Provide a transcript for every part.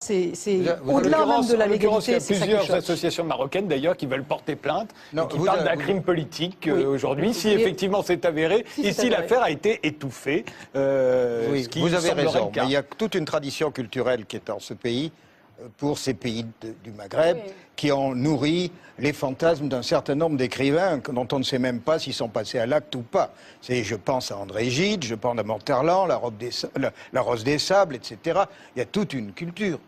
C'est au-delà même de la légalité. Il y a plusieurs associations marocaines d'ailleurs qui veulent porter plainte et qui parlent d'un crime politique aujourd'hui, si effectivement c'est avéré, et si l'affaire a été étouffée. Oui, vous avez raison, mais il y a toute une tradition culturelle qui est en ce pays, pour ces pays du Maghreb, qui ont nourri les fantasmes d'un certain nombre d'écrivains dont on ne sait même pas s'ils sont passés à l'acte ou pas. Je pense à André Gide, je pense à Monterland, la Rose des Sables, etc. Il y a toute une culture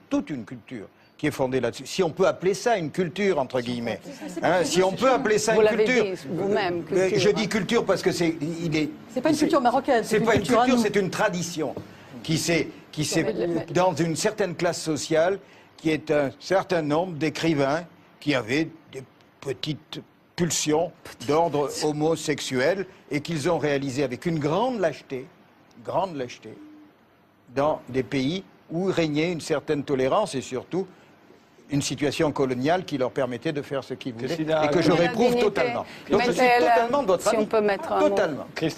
qui est fondée là-dessus. Si on peut appeler ça une culture, entre guillemets. Si on peut appeler ça une culture. Vous-même, je dis culture parce que c'est pas une culture marocaine. C'est pas une culture, c'est une tradition qui s'est dans une certaine classe sociale, qui est un certain nombre d'écrivains qui avaient des petites pulsions d'ordre homosexuel et qu'ils ont réalisé avec une grande lâcheté, dans des pays où régnait une certaine tolérance et surtout une situation coloniale qui leur permettait de faire ce qu'ils voulaient et que je réprouve totalement. Donc je suis totalement de votre avis. Si on peut mettre un totalement. Mais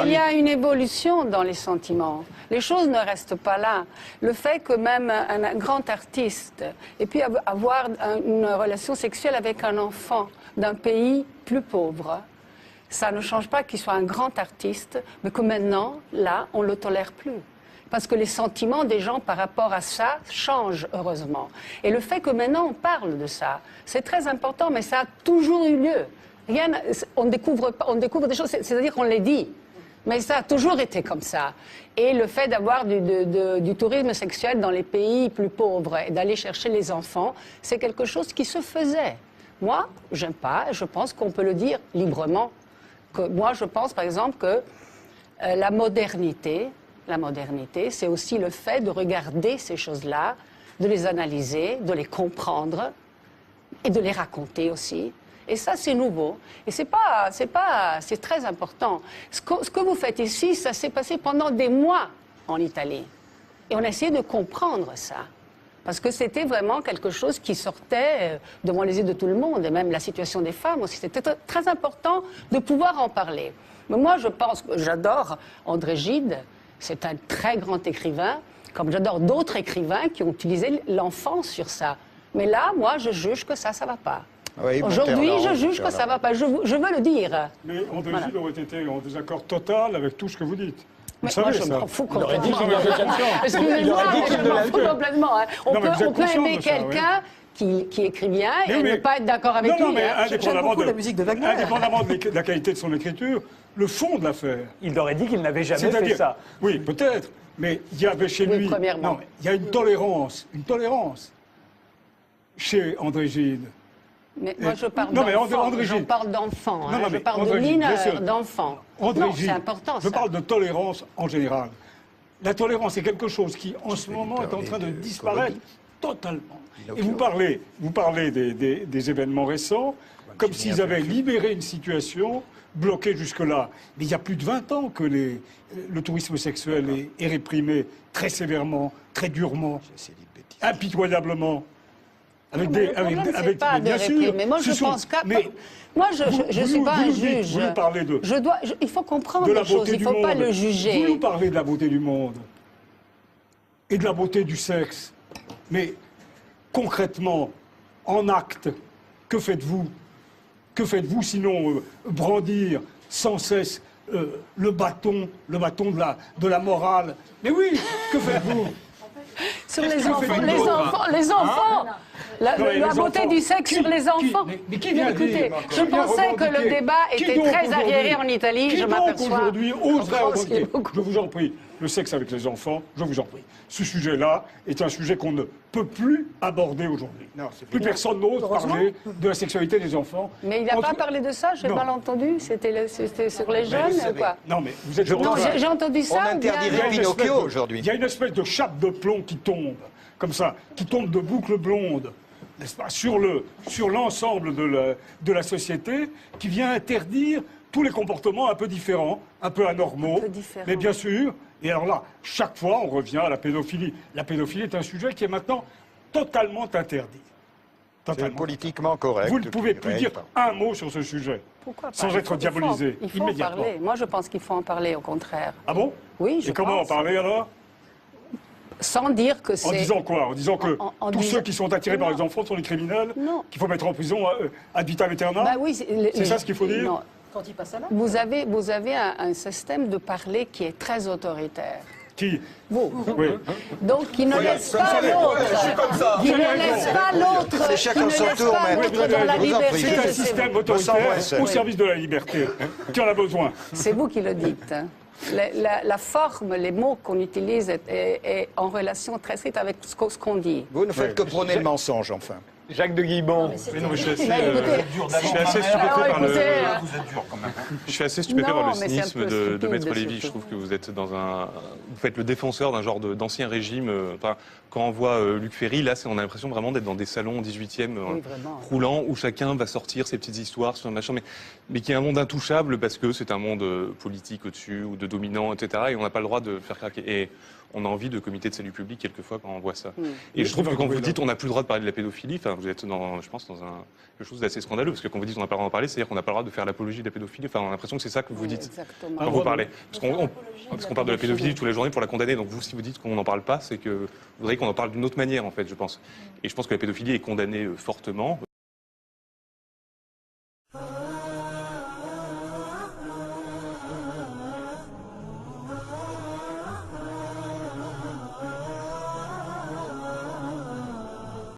il y a une évolution dans les sentiments. Les choses ne restent pas là. Le fait que même un grand artiste ait pu avoir une relation sexuelle avec un enfant d'un pays plus pauvre, ça ne change pas qu'il soit un grand artiste, mais que maintenant, là, on ne le tolère plus. Parce que les sentiments des gens par rapport à ça changent, heureusement. Et le fait que maintenant on parle de ça, c'est très important, mais ça a toujours eu lieu. On découvre des choses, c'est-à-dire qu'on les dit. Mais ça a toujours été comme ça. Et le fait d'avoir du tourisme sexuel dans les pays plus pauvres et d'aller chercher les enfants, c'est quelque chose qui se faisait. Moi, j'aime pas, je pense qu'on peut le dire librement. Moi, je pense, par exemple, que la modernité, c'est aussi le fait de regarder ces choses-là, de les analyser, de les comprendre et de les raconter aussi. Et ça, c'est nouveau. Et c'est très important. Ce que vous faites ici, ça s'est passé pendant des mois en Italie. Et on a essayé de comprendre ça. Parce que c'était vraiment quelque chose qui sortait devant les yeux de tout le monde. Et même la situation des femmes aussi. C'était très important de pouvoir en parler. Mais moi, je pense que j'adore André Gide. C'est un très grand écrivain, comme j'adore d'autres écrivains qui ont utilisé l'enfance sur ça. Mais là, moi, je juge que ça va pas. Oui, aujourd'hui, je juge que ça va pas. Je veux le dire. Mais André Gide aurait été en désaccord total avec tout ce que vous dites. Mais moi, je m'en fous complètement. Excusez-moi, je m'en fous complètement. On peut aimer quelqu'un qui écrit bien et ne pas être d'accord avec lui. Non, mais indépendamment de la musique de Wagner. Indépendamment de la qualité de son écriture, le fond de l'affaire. Il aurait dit qu'il n'avait jamais fait ça. Oui, peut-être. Mais il y avait chez lui. Non, il y a une tolérance chez André Gide. Mais moi, je parle d'enfants. Je parle d'enfants. Je parle de mineurs, d'enfants. Non, c'est important, ça. Je parle de tolérance en général. La tolérance est quelque chose qui, en ce moment, est en train de disparaître totalement. Et vous parlez des événements récents, comme s'ils avaient libéré une situation bloquée jusque-là. Mais il y a plus de 20 ans que le tourisme sexuel est réprimé très sévèrement, très durement, impitoyablement. Bien sûr. Mais moi, je pense que... Moi, je ne suis pas un juge. Vous nous parlez de... Il faut comprendre les choses, il ne faut pas le juger. Vous nous parlez de la beauté du monde et de la beauté du sexe. Mais concrètement, en acte, que faites-vous? Que faites-vous sinon brandir sans cesse le bâton de la morale? Mais oui, que faites-vous? Sur les enfants, la beauté du sexe sur les enfants. Mais qui vient écoutez, je pensais que le débat était très arriéré en Italie, je m'aperçois. Aujourd'hui, oserait revendiquer, je vous en prie, le sexe avec les enfants, je vous en prie. Ce sujet-là est un sujet qu'on ne peut plus aborder aujourd'hui. Plus personne n'ose parler de la sexualité des enfants. Mais il n'a pas parlé de ça, j'ai mal entendu. C'était sur les jeunes ou quoi? Non, mais vous êtes... Non, j'ai entendu ça. On interdirait Pinocchio aujourd'hui. Il y a une espèce de chape de plomb qui tombe, comme ça, qui tombe de boucles blondes, n'est-ce pas, sur l'ensemble de la société, qui vient interdire tous les comportements un peu différents, un peu anormaux. Mais bien sûr, et alors là, chaque fois, on revient à la pédophilie. La pédophilie est un sujet qui est maintenant totalement interdit. C'est politiquement correct. Vous ne pouvez plus dire un mot sur ce sujet. Pourquoi pas? Sans être diabolisé. Il faut en parler. Moi, je pense qu'il faut en parler, au contraire. Ah bon? Oui, je pense. Et comment en parler alors? Sans dire que c'est... En disant quoi? En disant que en tous disant... ceux qui sont attirés par les enfants sont des criminels, qu'il faut mettre en prison ad vitam aeternam? Bah oui, c'est ça ce qu'il faut dire? Non. Quand il passe à l'âge. Vous avez un système de parler qui est très autoritaire. Qui? Vous. Oui. Donc, qui ne laisse pas l'autre. Qui ne laisse pas l'autre. C'est chacun son tour, mais dans la vous en liberté priez. C'est un de ses... système autoritaire au service de la liberté. Qui en a besoin? C'est vous qui le dites. La forme, les mots qu'on utilise est en relation très stricte avec ce qu'on dit. Vous ne faites que prôner le mensonge, enfin. Jacques de Guibon. Je suis assez stupéfait par le cynisme de Maître Lévy. Je trouve que vous êtes vous faites le défenseur d'un genre d'ancien régime. Quand on voit Luc Ferry, là, on a l'impression vraiment d'être dans des salons 18e roulants où chacun va sortir ses petites histoires sur un machin, mais qui est un monde intouchable parce que c'est un monde politique au-dessus ou de dominant, etc. Et on n'a pas le droit de faire craquer. Et on a envie de comité de salut public quelquefois quand on voit ça. Et je trouve que quand vous dites on n'a plus le droit de parler de la pédophilie, vous êtes je pense dans quelque chose d'assez scandaleux, parce que quand vous dites on n'a pas le droit d'en parler, c'est-à-dire qu'on n'a pas le droit de faire l'apologie de la pédophilie. On a l'impression que c'est ça que vous dites Exactement. quand vous parlez. Parce qu'on parle de la pédophilie tous les journées pour la condamner. Donc vous, si vous dites qu'on n'en parle pas, c'est que vous voudriez qu'on en parle d'une autre manière, en fait, je pense. Et je pense que la pédophilie est condamnée fortement